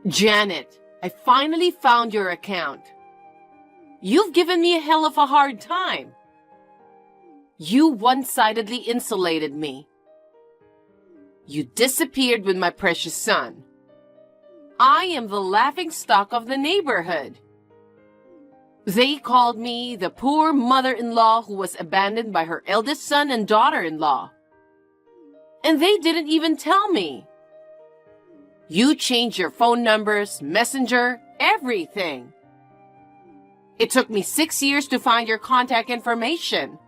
Janet, I finally found your account. You've given me a hell of a hard time. You one-sidedly insulated me. You disappeared with my precious son. I am the laughingstock of the neighborhood. They called me the poor mother-in-law who was abandoned by her eldest son and daughter-in-law. And they didn't even tell me. You changed your phone numbers, messenger, everything. It took me 6 years to find your contact information.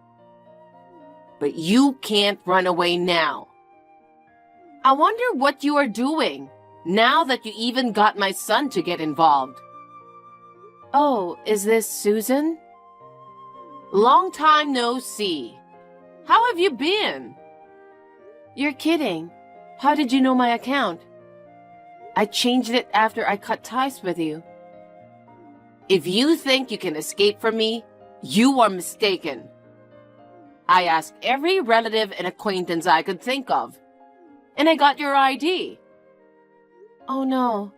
But you can't run away now. I wonder what you are doing now that you even got my son to get involved. Oh, is this Susan? Long time no see. How have you been? You're kidding. How did you know my account? I changed it after I cut ties with you. If you think you can escape from me, you are mistaken. I asked every relative and acquaintance I could think of, and I got your ID. Oh no.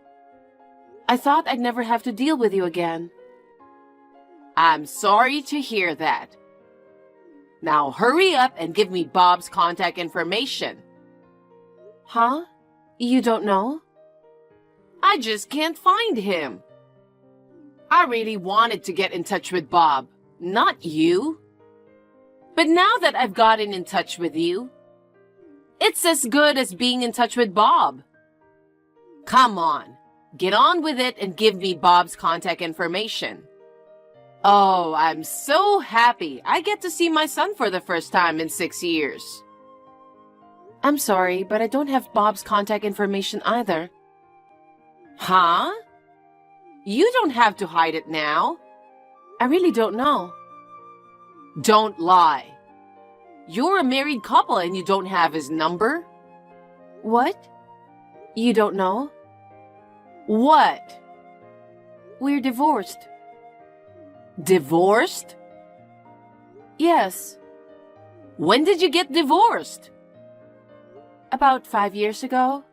I thought I'd never have to deal with you again. I'm sorry to hear that. Now hurry up and give me Bob's contact information. Huh? You don't know? I just can't find him. I really wanted to get in touch with Bob, not you. But now that I've gotten in touch with you, it's as good as being in touch with Bob. Come on, get on with it and give me Bob's contact information. Oh, I'm so happy I get to see my son for the first time in 6 years. I'm sorry, but I don't have Bob's contact information either. Huh? You don't have to hide it now. I really don't know. Don't lie. You're a married couple and you don't have his number? What? You don't know? What? We're divorced. Divorced? Yes. When did you get divorced? About 5 years ago.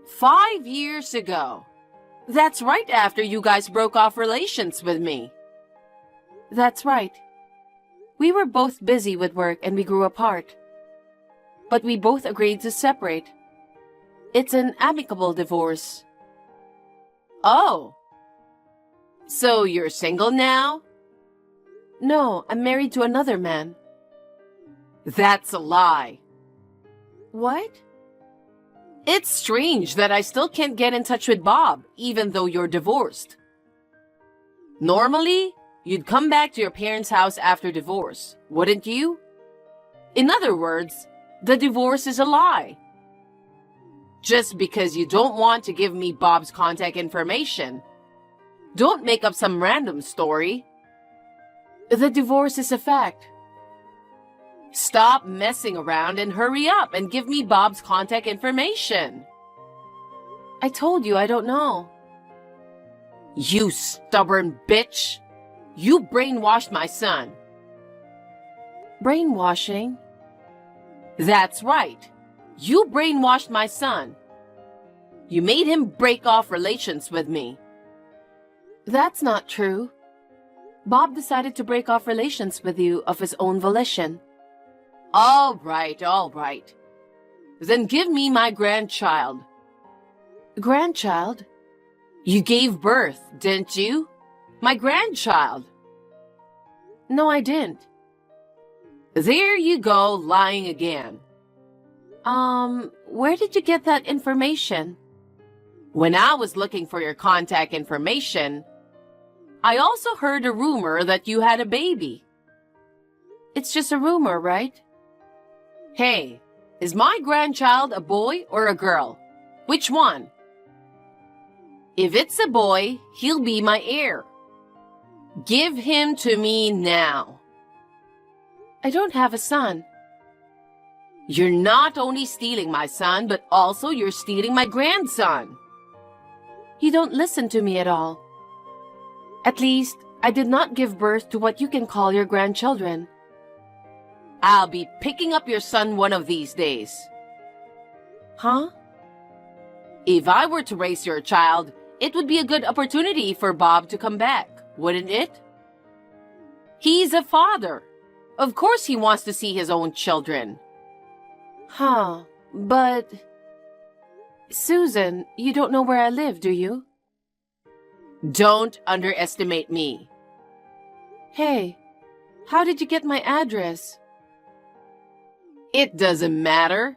5 years ago? That's right after you guys broke off relations with me. That's right. We were both busy with work and we grew apart. But we both agreed to separate. It's an amicable divorce. Oh. So you're single now? No, I'm married to another man. That's a lie. What? It's strange that I still can't get in touch with Bob, even though you're divorced. Normally, you'd come back to your parents' house after divorce, wouldn't you? In other words, the divorce is a lie. Just because you don't want to give me Bob's contact information, don't make up some random story. The divorce is a fact. Stop messing around and hurry up and give me Bob's contact information. I told you I don't know. You stubborn bitch. You brainwashed my son. Brainwashing? That's right. You brainwashed my son. You made him break off relations with me. That's not true. Bob decided to break off relations with you of his own volition. All right, all right. Then give me my grandchild. Grandchild? You gave birth, didn't you? My grandchild. No, I didn't. There you go, lying again. Where did you get that information? When I was looking for your contact information, I also heard a rumor that you had a baby. It's just a rumor, right? Hey, is my grandchild a boy or a girl? Which one? If it's a boy, he'll be my heir. Give him to me now. I don't have a son. You're not only stealing my son, but also you're stealing my grandson. You don't listen to me at all. At least, I did not give birth to what you can call your grandchildren. I'll be picking up your son one of these days. Huh? If I were to raise your child, it would be a good opportunity for Bob to come back, wouldn't it? He's a father. Of course he wants to see his own children. Huh, but... Susan, you don't know where I live, do you? Don't underestimate me. Hey, how did you get my address? It doesn't matter.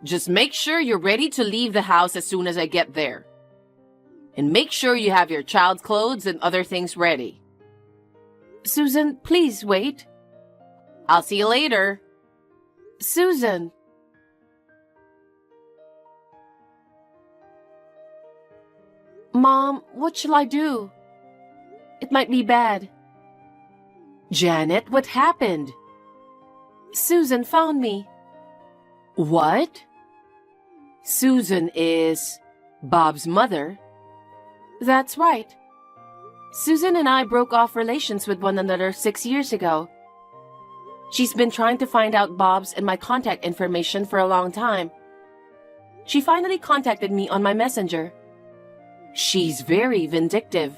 Just make sure you're ready to leave the house as soon as I get there. And make sure you have your child's clothes and other things ready. Susan, please wait. I'll see you later. Susan. Mom, what shall I do? It might be bad. Janet, what happened? Susan found me. What? Susan is Bob's mother? That's right. Susan and I broke off relations with one another 6 years ago. She's been trying to find out Bob's and my contact information for a long time. She finally contacted me on my messenger. She's very vindictive.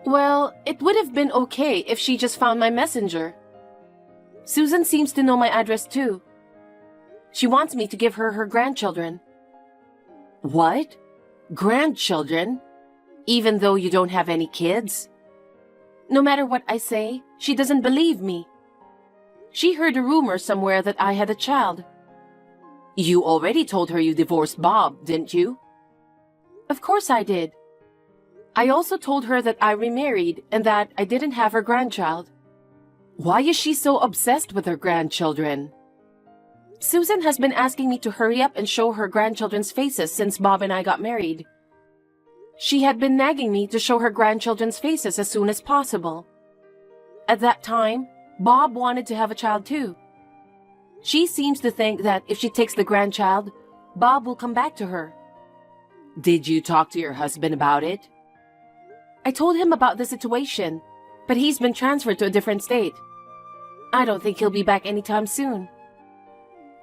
Well, it would have been okay if she just found my messenger. Susan seems to know my address too. She wants me to give her her grandchildren. What? Grandchildren? Even though you don't have any kids? No matter what I say, she doesn't believe me. She heard a rumor somewhere that I had a child. You already told her you divorced Bob, didn't you? Of course I did. I also told her that I remarried and that I didn't have her grandchild. Why is she so obsessed with her grandchildren? Susan has been asking me to hurry up and show her grandchildren's faces since Bob and I got married. She had been nagging me to show her grandchildren's faces as soon as possible. At that time, Bob wanted to have a child too. She seems to think that if she takes the grandchild, Bob will come back to her. Did you talk to your husband about it? I told him about the situation, but he's been transferred to a different state. I don't think he'll be back anytime soon.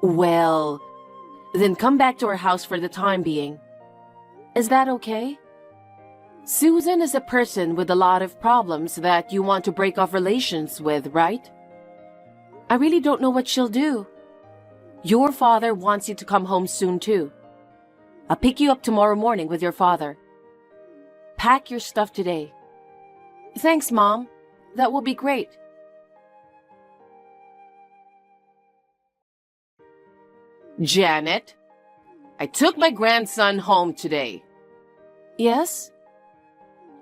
Well, then come back to our house for the time being. Is that okay? Susan is a person with a lot of problems that you want to break off relations with, right? I really don't know what she'll do. Your father wants you to come home soon too. I'll pick you up tomorrow morning with your father. Pack your stuff today. Thanks, Mom. That will be great. Janet, I took my grandson home today. Yes?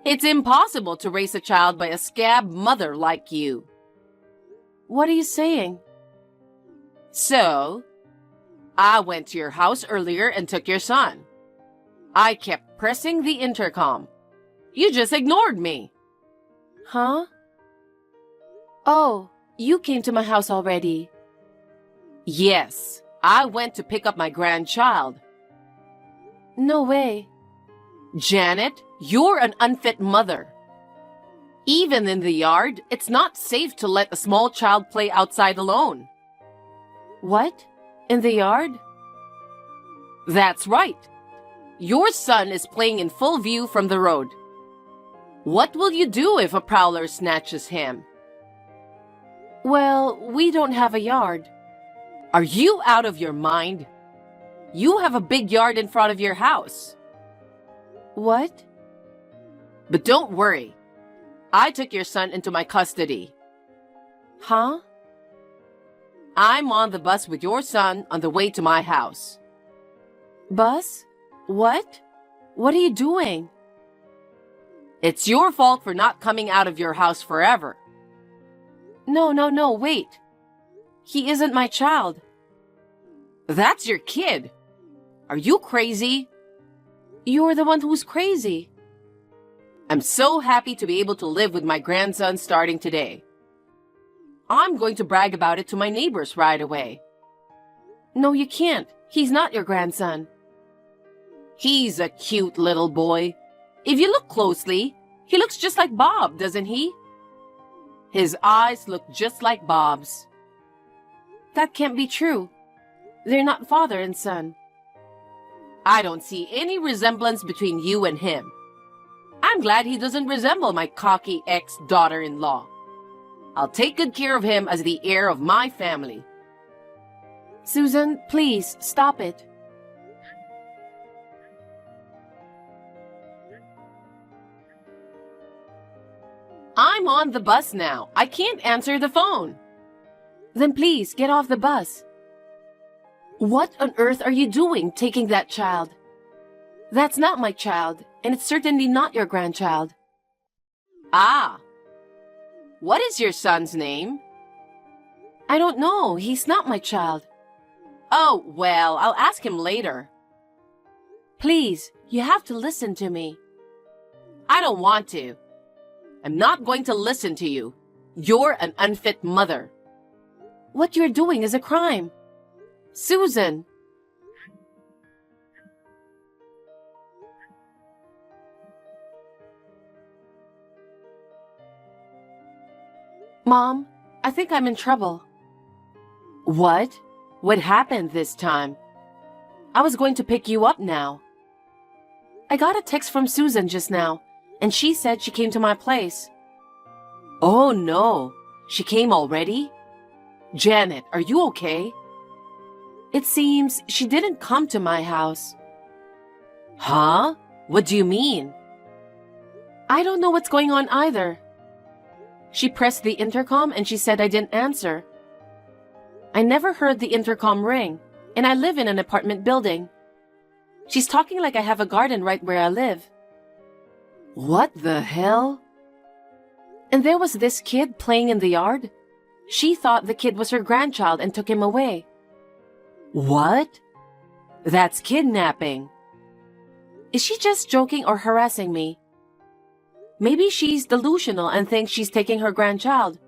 It's impossible to raise a child by a scab mother like you. What are you saying? So, I went to your house earlier and took your son. I kept pressing the intercom. You just ignored me. Huh? Oh, you came to my house already. Yes, I went to pick up my grandchild. No way. Janet, you're an unfit mother. Even in the yard, it's not safe to let a small child play outside alone. What? In the yard? That's right. Your son is playing in full view from the road. What will you do if a prowler snatches him? Well, we don't have a yard. Are you out of your mind? You have a big yard in front of your house. What? But don't worry. I took your son into my custody. Huh? I'm on the bus with your son on the way to my house. Bus? What? What are you doing? It's your fault for not coming out of your house forever. No, wait. He isn't my child. That's your kid. Are you crazy? You're the one who's crazy. I'm so happy to be able to live with my grandson starting today. I'm going to brag about it to my neighbors right away. No, you can't. He's not your grandson. He's a cute little boy. If you look closely, he looks just like Bob, doesn't he? His eyes look just like Bob's. That can't be true. They're not father and son. I don't see any resemblance between you and him. I'm glad he doesn't resemble my cocky ex-daughter-in-law. I'll take good care of him as the heir of my family. Susan, please, stop it. I'm on the bus now. I can't answer the phone. Then please, get off the bus. What on earth are you doing taking that child? That's not my child, and it's certainly not your grandchild. Ah. What is your son's name? I don't know. He's not my child. Oh, well, I'll ask him later. Please, you have to listen to me. I don't want to. I'm not going to listen to you. You're an unfit mother. What you're doing is a crime. Susan! Mom, I think I'm in trouble. What? What happened this time? I was going to pick you up now. I got a text from Susan just now, and she said she came to my place. Oh no, she came already? Janet, are you okay? It seems she didn't come to my house. Huh? What do you mean? I don't know what's going on either. She pressed the intercom and she said I didn't answer. I never heard the intercom ring, and I live in an apartment building. She's talking like I have a garden right where I live. What the hell? And there was this kid playing in the yard. She thought the kid was her grandchild and took him away. What? That's kidnapping. Is she just joking or harassing me? Maybe she's delusional and thinks she's taking her grandchild.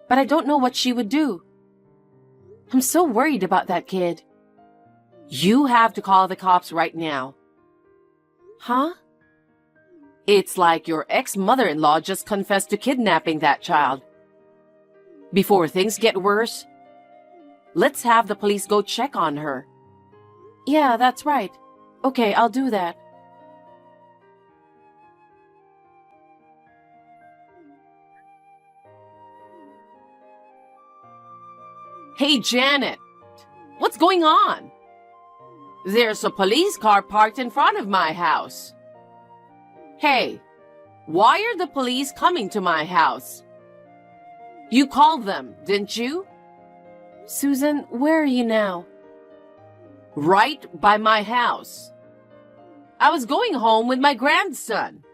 But I don't know what she would do. I'm so worried about that kid. You have to call the cops right now. Huh? It's like your ex-mother-in-law just confessed to kidnapping that child. Before things get worse, let's have the police go check on her. Yeah, that's right. Okay, I'll do that. Hey, Janet, what's going on? There's a police car parked in front of my house. Hey, why are the police coming to my house? You called them, didn't you? Susan, where are you now? Right by my house. I was going home with my grandson.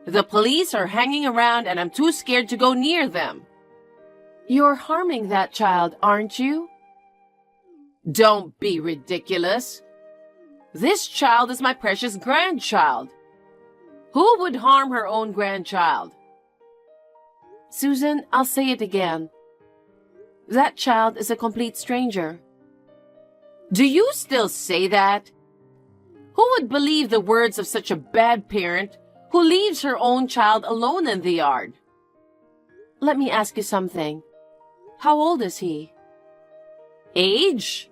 The police are hanging around and I'm too scared to go near them. You're harming that child, aren't you? Don't be ridiculous. This child is my precious grandchild. Who would harm her own grandchild? Susan, I'll say it again. That child is a complete stranger. Do you still say that? Who would believe the words of such a bad parent who leaves her own child alone in the yard? Let me ask you something. How old is he? Age?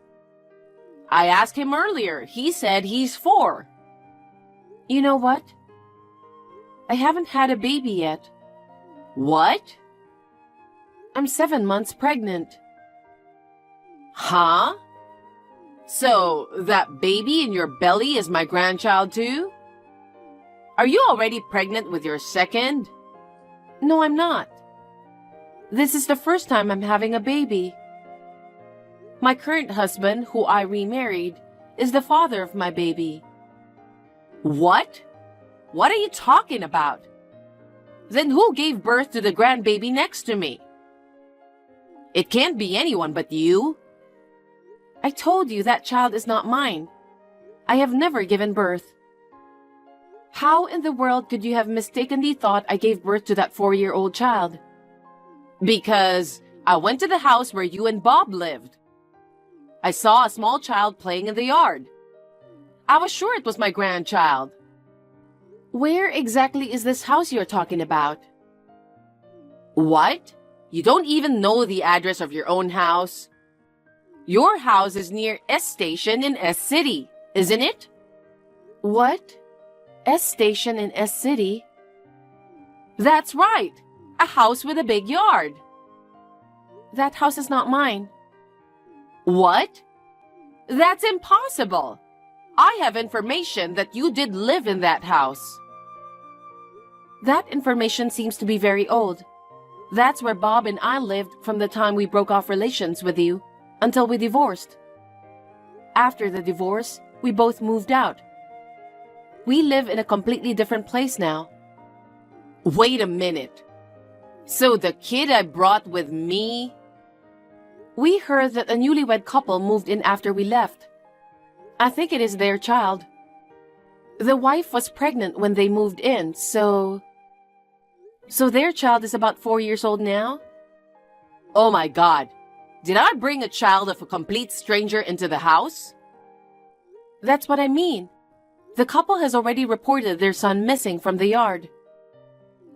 I asked him earlier. He said he's 4. You know what? I haven't had a baby yet. What? I'm 7 months pregnant. Huh? So, that baby in your belly is my grandchild too? Are you already pregnant with your second? No, I'm not. This is the first time I'm having a baby. My current husband, who I remarried, is the father of my baby. What? What are you talking about? Then who gave birth to the grandbaby next to me? It can't be anyone but you. I told you that child is not mine. I have never given birth. How in the world could you have mistakenly thought I gave birth to that 4-year-old child? Because I went to the house where you and Bob lived. I saw a small child playing in the yard. I was sure it was my grandchild. Where exactly is this house you're talking about? What? You don't even know the address of your own house? Your house is near S Station in S City, isn't it? What? S Station in S City? That's right. A house with a big yard. That house is not mine. What? That's impossible. I have information that you did live in that house. That information seems to be very old. That's where Bob and I lived from the time we broke off relations with you until we divorced. After the divorce, we both moved out. We live in a completely different place now. Wait a minute. So the kid I brought with me? We heard that a newlywed couple moved in after we left. I think it is their child. The wife was pregnant when they moved in, so their child is about 4 years old now? Oh my God. Did I bring a child of a complete stranger into the house? That's what I mean. The couple has already reported their son missing from the yard.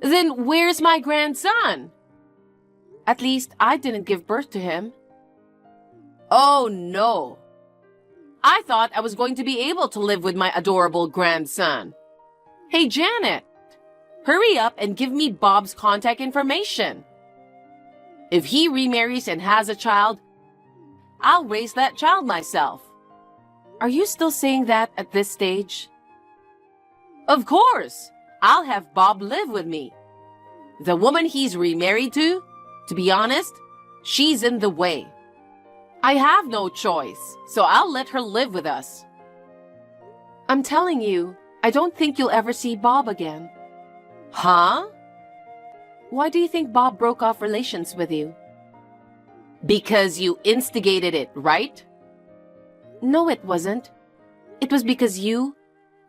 Then where's my grandson? At least I didn't give birth to him. Oh no. I thought I was going to be able to live with my adorable grandson. Hey, Janet, hurry up and give me Bob's contact information. If he remarries and has a child, I'll raise that child myself. Are you still saying that at this stage? Of course. I'll have Bob live with me. The woman he's remarried to be honest, she's in the way. I have no choice, so I'll let her live with us. I'm telling you, I don't think you'll ever see Bob again. Huh? Why do you think Bob broke off relations with you? Because you instigated it, right? No, it wasn't. It was because you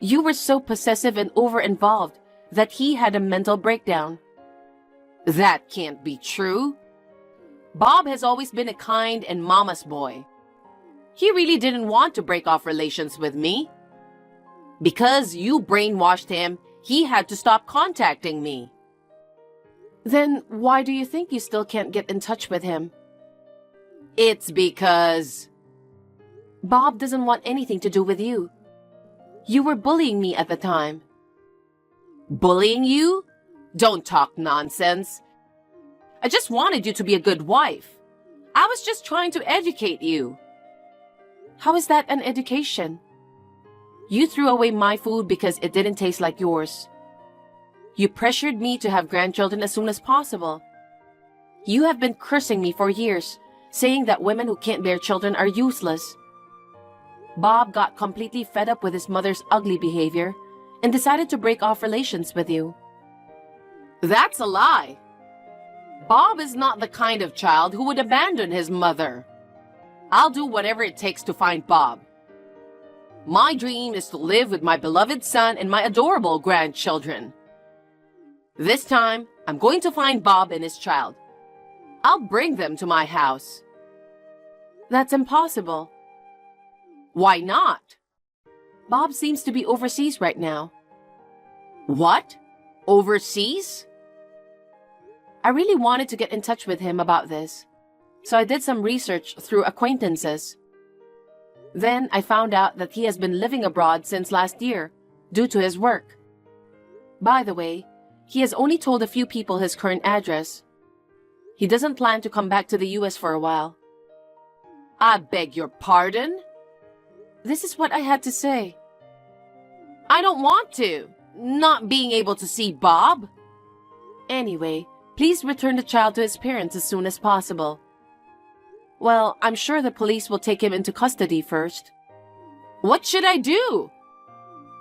were so possessive and over-involved that he had a mental breakdown. That can't be true. Bob has always been a kind and mama's boy. He really didn't want to break off relations with me. Because you brainwashed him, he had to stop contacting me. Then why do you think you still can't get in touch with him? It's because Bob doesn't want anything to do with you. You were bullying me at the time. Bullying you? Don't talk nonsense. I just wanted you to be a good wife. I was just trying to educate you. How is that an education? You threw away my food because it didn't taste like yours. You pressured me to have grandchildren as soon as possible. You have been cursing me for years, saying that women who can't bear children are useless. Bob got completely fed up with his mother's ugly behavior and decided to break off relations with you. That's a lie. Bob is not the kind of child who would abandon his mother. I'll do whatever it takes to find Bob. My dream is to live with my beloved son and my adorable grandchildren. This time, I'm going to find Bob and his child. I'll bring them to my house. That's impossible. Why not? Bob seems to be overseas right now. What? Overseas? I really wanted to get in touch with him about this, so I did some research through acquaintances. Then I found out that he has been living abroad since last year, due to his work. By the way, he has only told a few people his current address. He doesn't plan to come back to the US for a while. I beg your pardon? This is what I had to say. I don't want to. Not being able to see Bob. Anyway, please return the child to his parents as soon as possible. Well, I'm sure the police will take him into custody first. What should I do?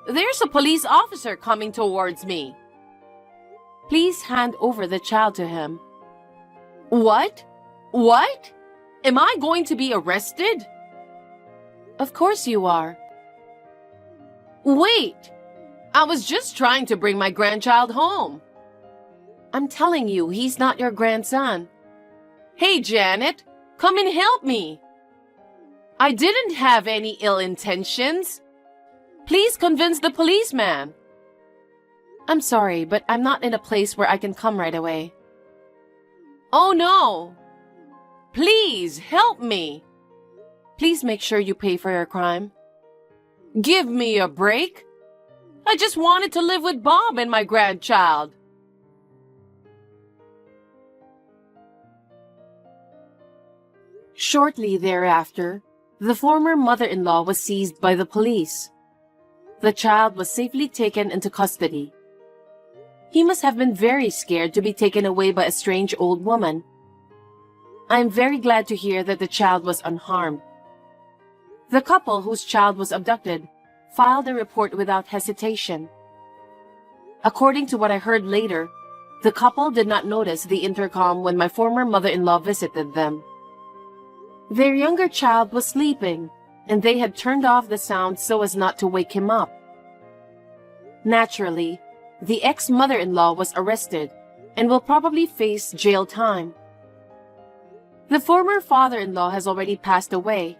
There's a police officer coming towards me. Please hand over the child to him. What? What? Am I going to be arrested? Of course you are. Wait! I was just trying to bring my grandchild home. I'm telling you, he's not your grandson. Hey, Janet, come and help me. I didn't have any ill intentions. Please convince the policeman. I'm sorry, but I'm not in a place where I can come right away. Oh no! Please help me. Please make sure you pay for your crime. Give me a break. I just wanted to live with Bob and my grandchild. Shortly thereafter, the former mother-in-law was seized by the police. The child was safely taken into custody. He must have been very scared to be taken away by a strange old woman. I am very glad to hear that the child was unharmed. The couple whose child was abducted filed a report without hesitation. According to what I heard later, the couple did not notice the intercom when my former mother-in-law visited them. Their younger child was sleeping, and they had turned off the sound so as not to wake him up. Naturally, the ex-mother-in-law was arrested and will probably face jail time. The former father-in-law has already passed away,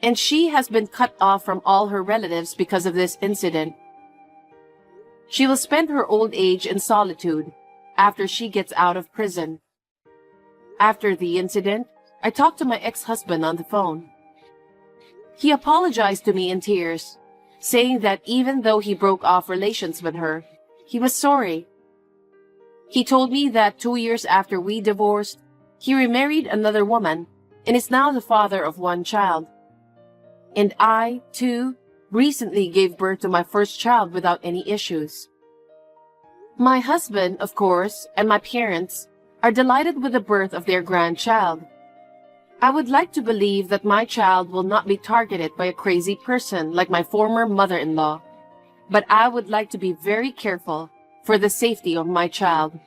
and she has been cut off from all her relatives because of this incident. She will spend her old age in solitude after she gets out of prison. After the incident, I talked to my ex-husband on the phone. He apologized to me in tears, saying that even though he broke off relations with her, he was sorry. He told me that 2 years after we divorced, he remarried another woman and is now the father of one child. And I, too, recently gave birth to my first child without any issues. My husband, of course, and my parents are delighted with the birth of their grandchild. I would like to believe that my child will not be targeted by a crazy person like my former mother-in-law, but I would like to be very careful for the safety of my child.